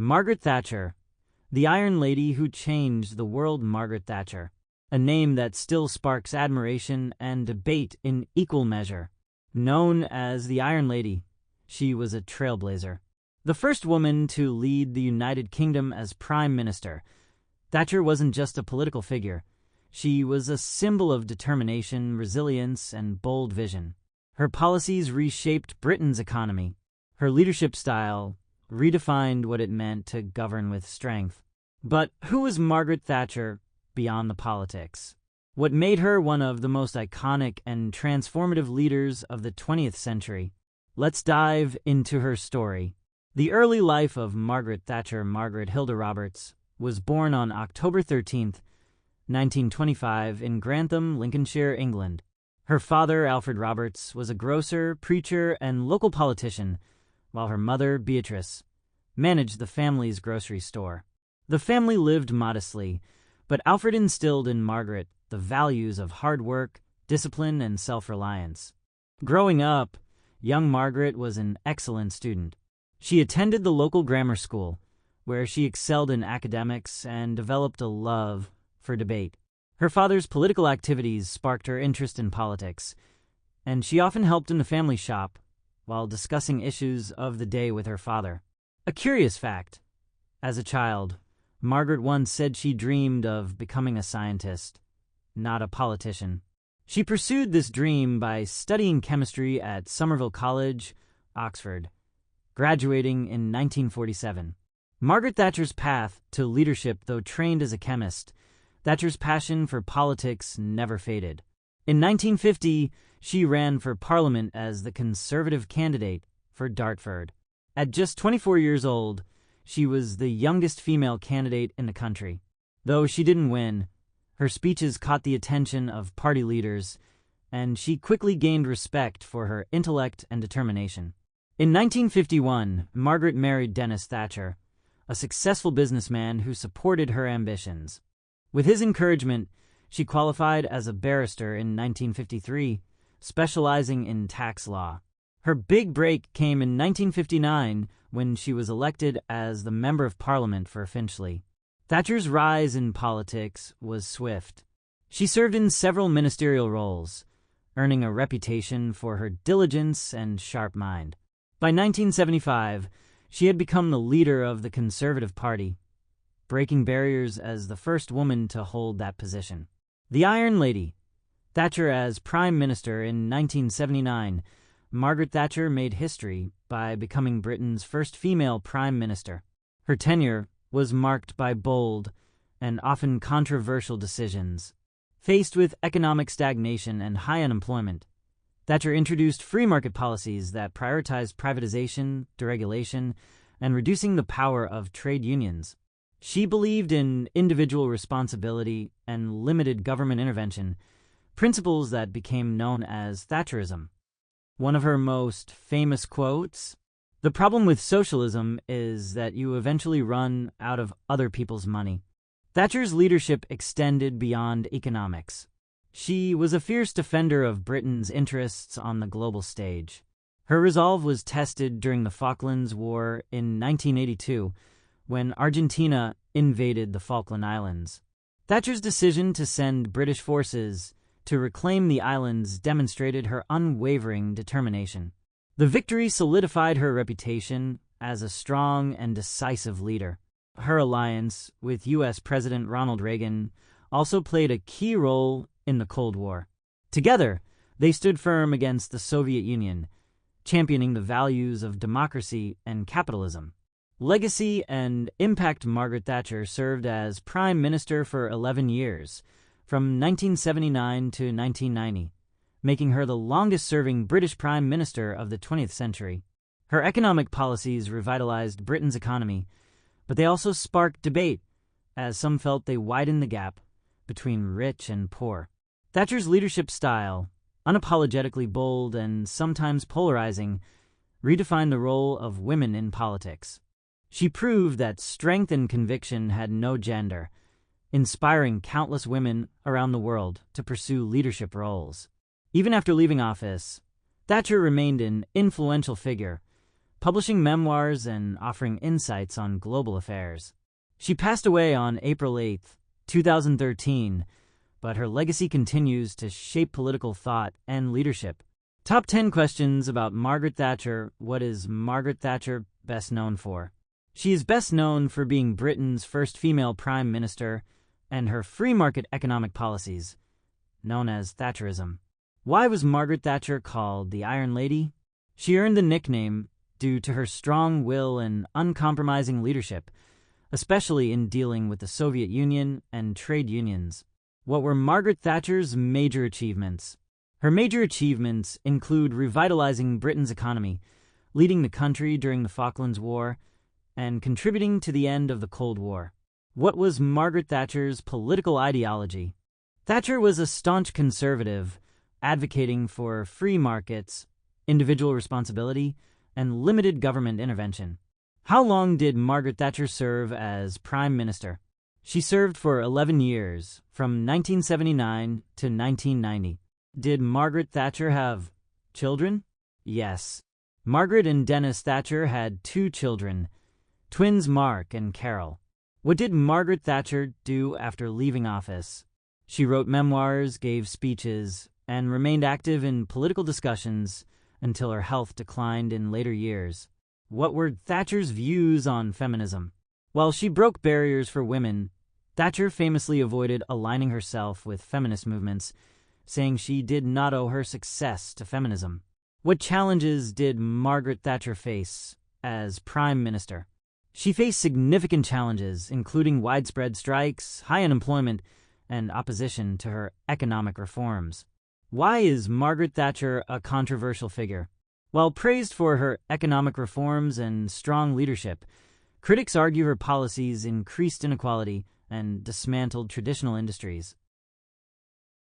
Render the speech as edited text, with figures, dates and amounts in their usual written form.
Margaret Thatcher, the Iron Lady who changed the world. Margaret Thatcher, a name that still sparks admiration and debate in equal measure. Known as the Iron Lady, she was a trailblazer. The first woman to lead the United Kingdom as Prime Minister, Thatcher wasn't just a political figure. She was a symbol of determination, resilience, and bold vision. Her policies reshaped Britain's economy. Her leadership style redefined what it meant to govern with strength. But who was Margaret Thatcher beyond the politics? What made her one of the most iconic and transformative leaders of the 20th century? Let's dive into her story. The early life of Margaret Thatcher. Margaret Hilda Roberts was born on October 13th, 1925 in Grantham, Lincolnshire, England. Her father, Alfred Roberts, was a grocer, preacher, and local politician, while her mother, Beatrice, managed the family's grocery store. The family lived modestly, but Alfred instilled in Margaret the values of hard work, discipline, and self-reliance. Growing up, young Margaret was an excellent student. She attended the local grammar school, where she excelled in academics and developed a love for debate. Her father's political activities sparked her interest in politics, and she often helped in the family shop while discussing issues of the day with her father. A curious fact: as a child, Margaret once said she dreamed of becoming a scientist, not a politician. She pursued this dream by studying chemistry at Somerville College, Oxford, graduating in 1947. Margaret Thatcher's path to leadership, though trained as a chemist, Thatcher's passion for politics never faded. In 1950, she ran for Parliament as the Conservative candidate for Dartford. At just 24 years old, she was the youngest female candidate in the country. Though she didn't win, her speeches caught the attention of party leaders, and she quickly gained respect for her intellect and determination. In 1951, Margaret married Dennis Thatcher, a successful businessman who supported her ambitions. With his encouragement, she qualified as a barrister in 1953, specializing in tax law. Her big break came in 1959 when she was elected as the Member of Parliament for Finchley. Thatcher's rise in politics was swift. She served in several ministerial roles, earning a reputation for her diligence and sharp mind. By 1975, she had become the leader of the Conservative Party, breaking barriers as the first woman to hold that position. The Iron Lady. Thatcher as Prime Minister in 1979, Margaret Thatcher made history by becoming Britain's first female Prime Minister. Her tenure was marked by bold and often controversial decisions. Faced with economic stagnation and high unemployment, Thatcher introduced free market policies that prioritized privatization, deregulation, and reducing the power of trade unions. She believed in individual responsibility and limited government intervention, principles that became known as Thatcherism. One of her most famous quotes: "The problem with socialism is that you eventually run out of other people's money." Thatcher's leadership extended beyond economics. She was a fierce defender of Britain's interests on the global stage. Her resolve was tested during the Falklands War in 1982, when Argentina invaded the Falkland Islands. Thatcher's decision to send British forces to reclaim the islands demonstrated her unwavering determination. The victory solidified her reputation as a strong and decisive leader. Her alliance with U.S. President Ronald Reagan also played a key role in the Cold War. Together, they stood firm against the Soviet Union, championing the values of democracy and capitalism. Legacy and impact. Margaret Thatcher served as Prime Minister for 11 years, from 1979 to 1990, making her the longest-serving British Prime Minister of the 20th century. Her economic policies revitalized Britain's economy, but they also sparked debate, as some felt they widened the gap between rich and poor. Thatcher's leadership style, unapologetically bold and sometimes polarizing, redefined the role of women in politics. She proved that strength and conviction had no gender, inspiring countless women around the world to pursue leadership roles. Even after leaving office, Thatcher remained an influential figure, publishing memoirs and offering insights on global affairs. She passed away on April 8, 2013, but her legacy continues to shape political thought and leadership. Top 10 questions about Margaret Thatcher. What is Margaret Thatcher best known for? She is best known for being Britain's first female prime minister and her free market economic policies, known as Thatcherism. Why was Margaret Thatcher called the Iron Lady? She earned the nickname due to her strong will and uncompromising leadership, especially in dealing with the Soviet Union and trade unions. What were Margaret Thatcher's major achievements? Her major achievements include revitalizing Britain's economy, leading the country during the Falklands War, and contributing to the end of the Cold War. What was Margaret Thatcher's political ideology? Thatcher was a staunch conservative, advocating for free markets, individual responsibility, and limited government intervention. How long did Margaret Thatcher serve as Prime Minister? She served for 11 years, from 1979 to 1990. Did Margaret Thatcher have children? Yes. Margaret and Dennis Thatcher had 2 children, twins Mark and Carol. What did Margaret Thatcher do after leaving office? She wrote memoirs, gave speeches, and remained active in political discussions until her health declined in later years. What were Thatcher's views on feminism? While she broke barriers for women, Thatcher famously avoided aligning herself with feminist movements, saying she did not owe her success to feminism. What challenges did Margaret Thatcher face as Prime Minister? She faced significant challenges, including widespread strikes, high unemployment, and opposition to her economic reforms. Why is Margaret Thatcher a controversial figure? While praised for her economic reforms and strong leadership, critics argue her policies increased inequality and dismantled traditional industries.